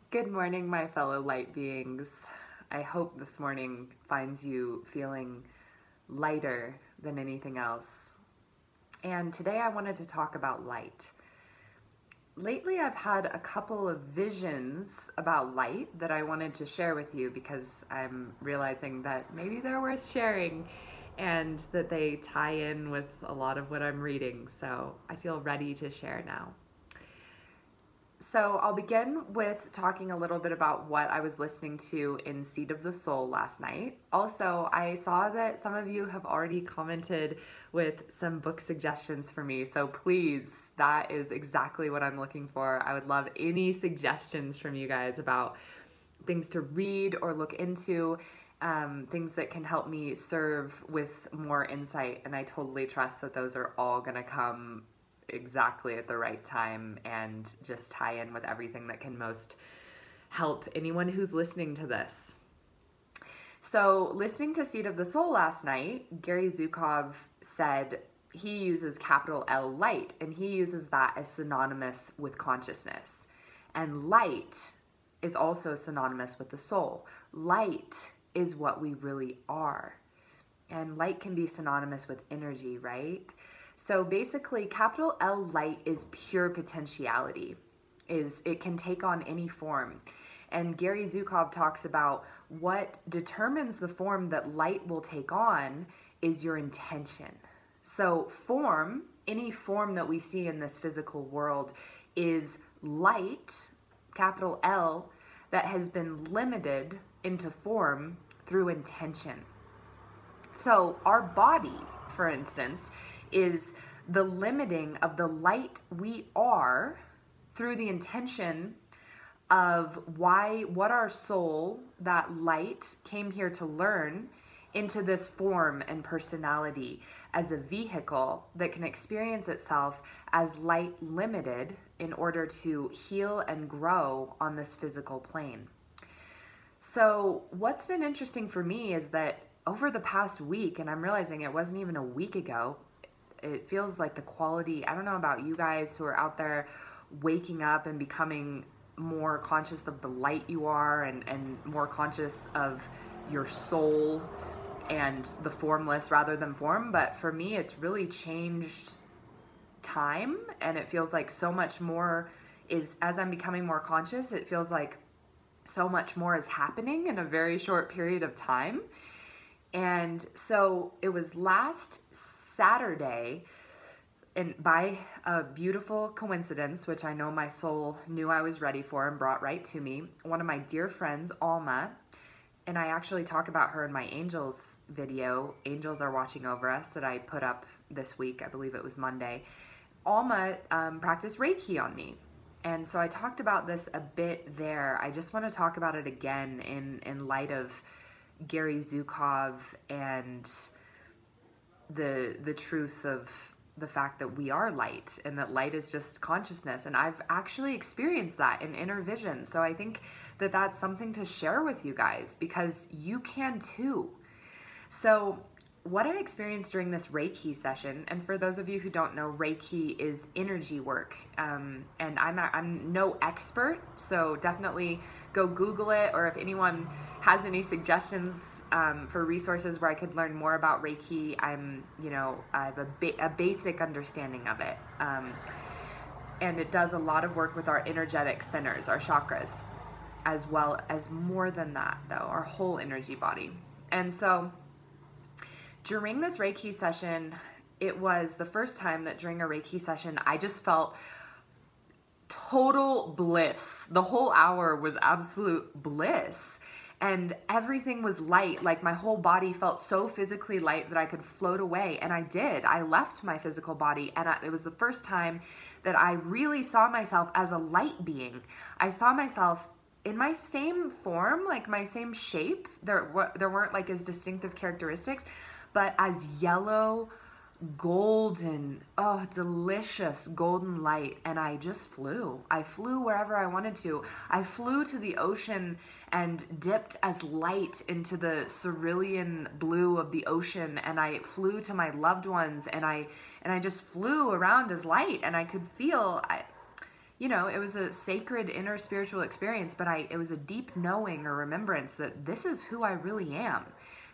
Good morning, my fellow light beings. I hope this morning finds you feeling lighter than anything else. And today I wanted to talk about light. Lately, I've had a couple of visions about light that I wanted to share with you because I'm realizing that maybe they're worth sharing and that they tie in with a lot of what I'm reading. So I feel ready to share now. So I'll begin with talking a little bit about what I was listening to in Seed of the Soul last night. Also, I saw that some of you have already commented with some book suggestions for me. So please, that is exactly what I'm looking for. I would love any suggestions from you guys about things to read or look into, things that can help me serve with more insight. And I totally trust that those are all going to come exactly at the right time and just tie in with everything that can most help anyone who's listening to this. So listening to Seed of the Soul last night, Gary Zukov said he uses capital L light, and he uses that as synonymous with consciousness. And light is also synonymous with the soul. Light is what we really are. And light can be synonymous with energy, right? So basically, capital L light is pure potentiality. It can take on any form. And Gary Zukov talks about what determines the form that light will take on is your intention. So form, any form that we see in this physical world is light, capital L, that has been limited into form through intention. So our body, for instance, is the limiting of the light we are through the intention of what our soul, that light, came here to learn into this form and personality as a vehicle that can experience itself as light limited in order to heal and grow on this physical plane. So what's been interesting for me is that over the past week, and I'm realizing it wasn't even a week ago, it feels like the quality, I don't know about you guys who are out there waking up and becoming more conscious of the light you are and more conscious of your soul and the formless rather than form. But for me, it's really changed time, and it feels like so much more is, as I'm becoming more conscious, it feels like so much more is happening in a very short period of time. And so it was last Saturday, and by a beautiful coincidence, which I know my soul knew I was ready for and brought right to me, one of my dear friends, Alma, and I actually talk about her in my angels video, Angels Are Watching Over Us, that I put up this week. I believe it was Monday. Alma practiced Reiki on me. And so I talked about this a bit there. I just want to talk about it again in light of Gary Zukov and the truth of the fact that we are light and that light is just consciousness. And I've actually experienced that in inner vision. So I think that that's something to share with you guys because you can too. So what I experienced during this Reiki session, and for those of you who don't know, Reiki is energy work, and I'm no expert, so definitely go Google it, or if anyone has any suggestions for resources where I could learn more about Reiki, I have a basic understanding of it, and it does a lot of work with our energetic centers, our chakras, as well as more than that, though, our whole energy body. And so during this Reiki session, it was the first time that during a Reiki session, I just felt total bliss. The whole hour was absolute bliss. And everything was light. Like my whole body felt so physically light that I could float away. And I did. I left my physical body. And it was the first time that I really saw myself as a light being. I saw myself in my same form, like my same shape. There weren't like as distinctive characteristics, but as yellow, golden, delicious golden light. And I just flew. I flew wherever I wanted to. I flew to the ocean and dipped as light into the cerulean blue of the ocean. And I flew to my loved ones, and I just flew around as light, and I could feel, you know, it was a sacred inner spiritual experience, but it was a deep knowing or remembrance that this is who I really am.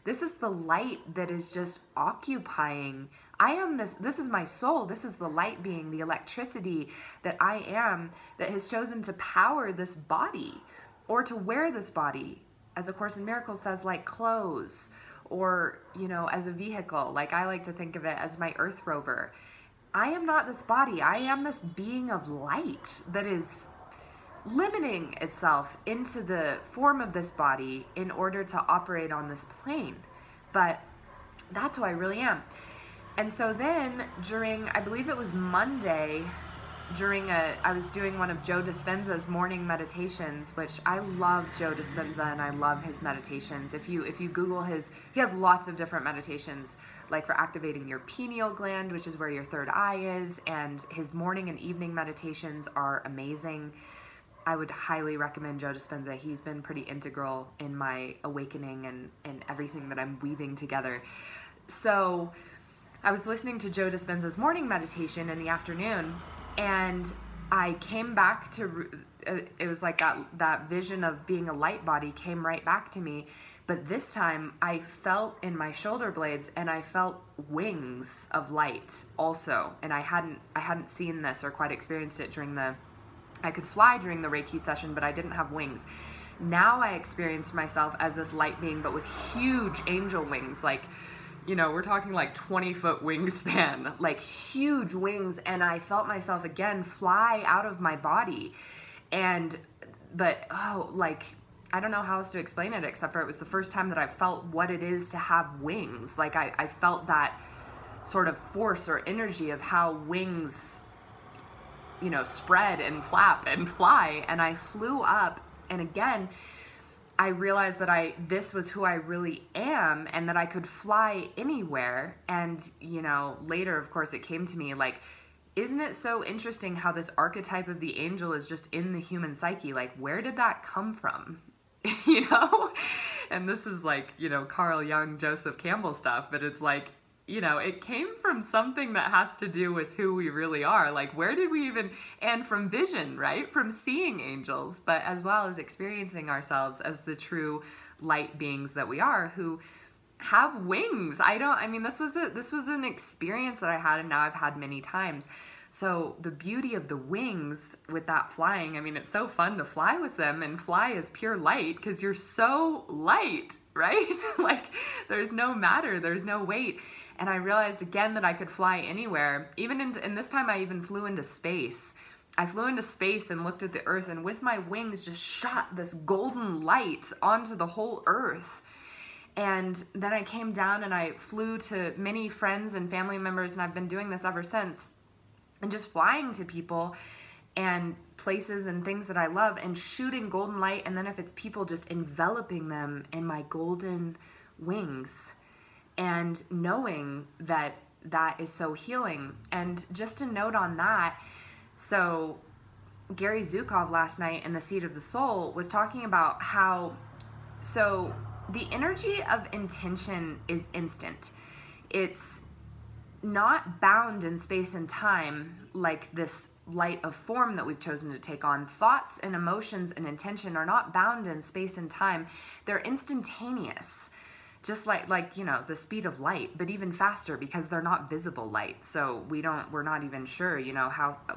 This is the light that is just occupying. I am this is my soul. This is the light being, the electricity that I am, that has chosen to power this body or to wear this body, as A Course in Miracles says, like clothes, or, you know, as a vehicle. Like I like to think of it as my earth rover. I am not this body. I am this being of light that is limiting itself into the form of this body in order to operate on this plane. But that's who I really am. And so then during, I believe it was Monday, I was doing one of Joe Dispenza's morning meditations, which I love Joe Dispenza and I love his meditations. If you Google he has lots of different meditations, like for activating your pineal gland, which is where your third eye is, and his morning and evening meditations are amazing. I would highly recommend Joe Dispenza. He's been pretty integral in my awakening and everything that I'm weaving together. So I was listening to Joe Dispenza's morning meditation in the afternoon, and I came back to, it was like that vision of being a light body came right back to me. But this time I felt in my shoulder blades, and I felt wings of light also. And I hadn't seen this or quite experienced it I could fly during the Reiki session, but I didn't have wings. Now I experienced myself as this light being, but with huge angel wings, like, you know, we're talking like 20-foot wingspan, like huge wings. And I felt myself again fly out of my body. Like, I don't know how else to explain it, except for it was the first time that I felt what it is to have wings. Like I felt that sort of force or energy of how wings, you know, spread and flap and fly. And I flew up, and again, I realized that this was who I really am, and that I could fly anywhere. And, you know, later, of course, it came to me like, isn't it so interesting how this archetype of the angel is just in the human psyche? Like, where did that come from? You know? And this is like, you know, Carl Jung, Joseph Campbell stuff, but it's like, you know, it came from something that has to do with who we really are. Like, where did we even, and from vision, right? From seeing angels, but as well as experiencing ourselves as the true light beings that we are, who have wings. This was an experience that I had, and now I've had many times. So the beauty of the wings with that flying, I mean, it's so fun to fly with them and fly as pure light, because you're so light, right? Like, there's no matter, there's no weight. And I realized again that I could fly anywhere, and this time I even flew into space. I flew into space and looked at the earth, and with my wings just shot this golden light onto the whole earth. And then I came down and I flew to many friends and family members, and I've been doing this ever since. And just flying to people and places and things that I love and shooting golden light. And then if it's people, just enveloping them in my golden wings and knowing that that is so healing. And just a note on that. So Gary Zukov last night in The Seed of the Soul was talking about how, so the energy of intention is instant. It's not bound in space and time like this light of form that we've chosen to take on. Thoughts and emotions and intention are not bound in space and time. They're instantaneous, just like you know, the speed of light, but even faster, because they're not visible light. So we're not even sure, you know,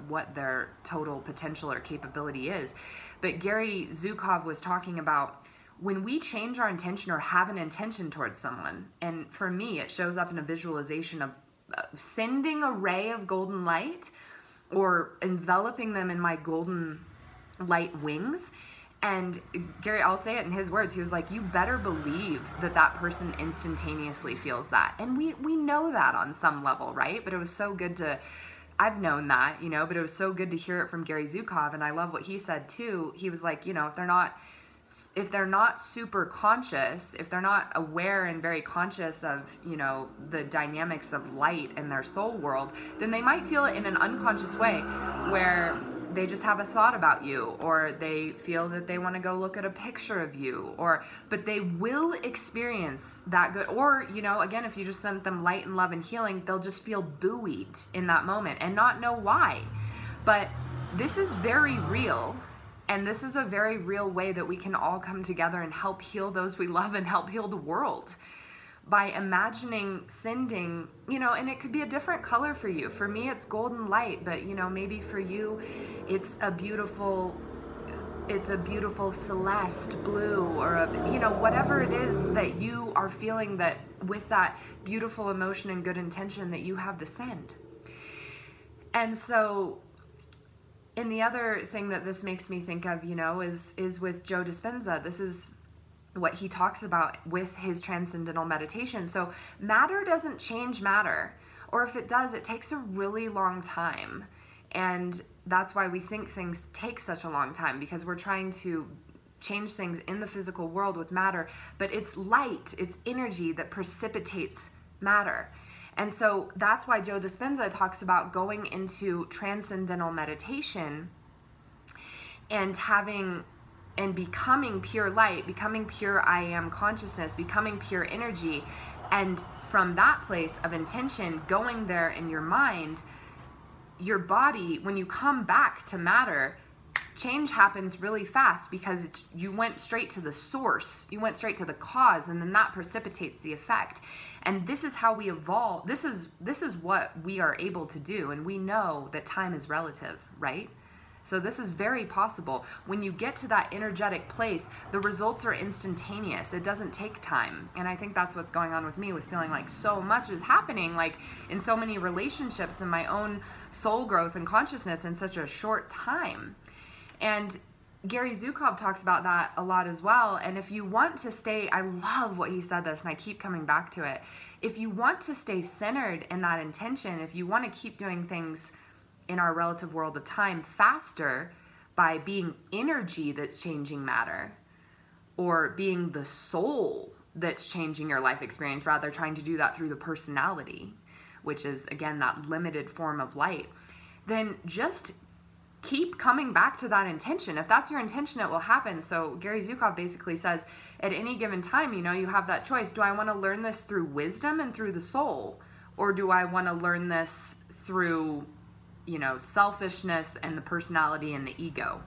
what their total potential or capability is. But Gary Zukov was talking about when we change our intention or have an intention towards someone, and for me, it shows up in a visualization of sending a ray of golden light or enveloping them in my golden light wings. And Gary, I'll say it in his words, he was like, you better believe that that person instantaneously feels that. And we know that on some level, right? But it was so good I've known that, you know, but it was so good to hear it from Gary Zukov. And I love what he said too. He was like, you know, if they're not super conscious, if they're not aware and very conscious of, you know, the dynamics of light in their soul world, then they might feel it in an unconscious way where they just have a thought about you, or they feel that they want to go look at a picture of you, but they will experience that good. Or, you know, again, if you just send them light and love and healing, they'll just feel buoyed in that moment and not know why. But this is very real. And this is a very real way that we can all come together and help heal those we love and help heal the world by imagining sending, and it could be a different color for you. For me, it's golden light, but maybe for you, it's a beautiful celeste blue, or whatever it is that you are feeling, that with that beautiful emotion and good intention that you have to send. And so, and the other thing that this makes me think of, is with Joe Dispenza. This is what he talks about with his transcendental meditation. So matter doesn't change matter, or if it does, it takes a really long time. And that's why we think things take such a long time, because we're trying to change things in the physical world with matter, but it's light, it's energy that precipitates matter. And so that's why Joe Dispenza talks about going into transcendental meditation and becoming pure light, becoming pure I am consciousness, becoming pure energy. And from that place of intention, going there in your mind, your body, when you come back to matter, change happens really fast, because you went straight to the source, you went straight to the cause, and then that precipitates the effect. And this is how we evolve. This is what we are able to do. And we know that time is relative, right? So this is very possible. When you get to that energetic place, the results are instantaneous. It doesn't take time. And I think that's what's going on with me, with feeling like so much is happening, like in so many relationships and my own soul growth and consciousness in such a short time. And Gary Zukov talks about that a lot as well. And if you want to stay, I love what he said this, and I keep coming back to it. If you want to stay centered in that intention, if you want to keep doing things in our relative world of time faster by being energy that's changing matter, or being the soul that's changing your life experience, rather trying to do that through the personality, which is, again, that limited form of light, then just keep coming back to that intention. If that's your intention, it will happen. So Gary Zukov basically says, at any given time, you have that choice. Do I want to learn this through wisdom and through the soul? Or do I want to learn this through, selfishness and the personality and the ego?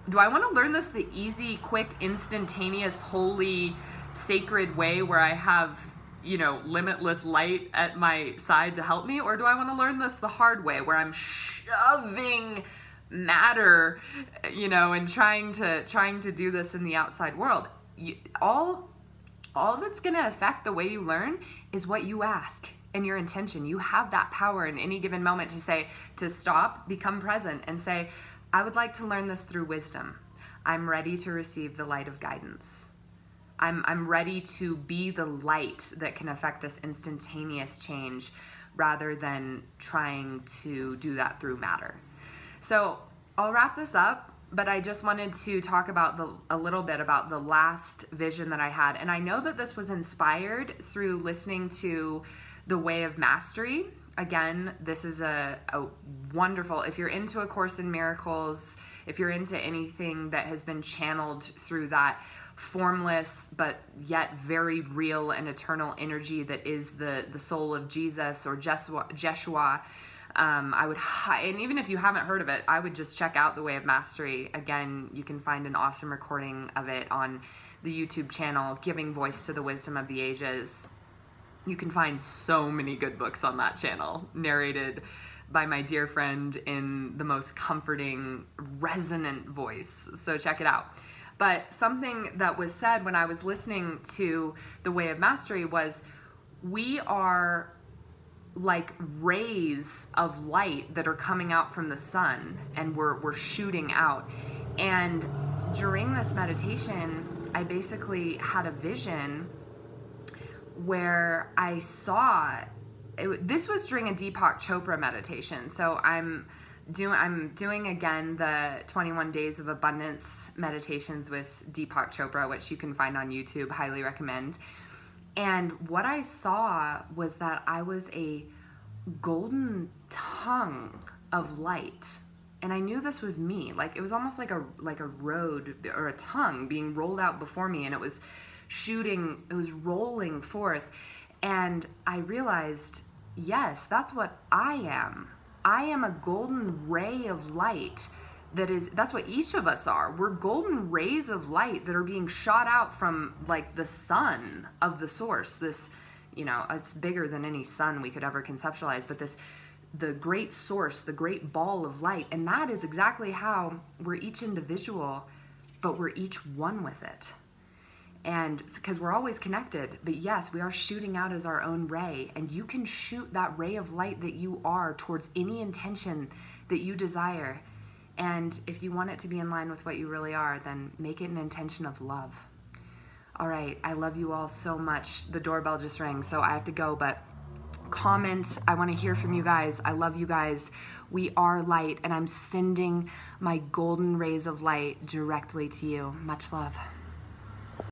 Do I want to learn this the easy, quick, instantaneous, holy, sacred way where I have, limitless light at my side to help me? Or do I want to learn this the hard way, where I'm shoving matter, and trying to do this in the outside world? All that's going to affect the way you learn is what you ask and your intention. You have that power in any given moment to stop, become present, and say, I would like to learn this through wisdom. I'm ready to receive the light of guidance. I'm ready to be the light that can affect this instantaneous change, rather than trying to do that through matter. So I'll wrap this up, but I just wanted to talk about a little bit about the last vision that I had. And I know that this was inspired through listening to The Way of Mastery. Again, this is a wonderful, if you're into A Course in Miracles, if you're into anything that has been channeled through that formless but yet very real and eternal energy that is the soul of Jesus or Jeshua, I would, and even if you haven't heard of it, I would just check out The Way of Mastery. Again, you can find an awesome recording of it on the YouTube channel, Giving Voice to the Wisdom of the Ages. You can find so many good books on that channel, narrated by my dear friend in the most comforting, resonant voice. So check it out. But something that was said when I was listening to The Way of Mastery was, we are like rays of light that are coming out from the sun, and we're shooting out. And during this meditation, I basically had a vision where I saw, this was during a Deepak Chopra meditation. So I'm doing again the 21 Days of Abundance meditations with Deepak Chopra, which you can find on YouTube, highly recommend. And what I saw was that I was a golden tongue of light. And I knew this was me. Like, it was almost like a road or a tongue being rolled out before me, and it was shooting, it was rolling forth. And I realized, yes, that's what I am. I am a golden ray of light that's what each of us are. We're golden rays of light that are being shot out from like the sun of the source. This, it's bigger than any sun we could ever conceptualize, but the great source, the great ball of light. And that is exactly how we're each individual, but we're each one with it. And because we're always connected, but yes, we are shooting out as our own ray, and you can shoot that ray of light that you are towards any intention that you desire. And if you want it to be in line with what you really are, then make it an intention of love. All right, I love you all so much. The doorbell just rang, so I have to go, but comment. I want to hear from you guys. I love you guys. We are light, and I'm sending my golden rays of light directly to you. Much love.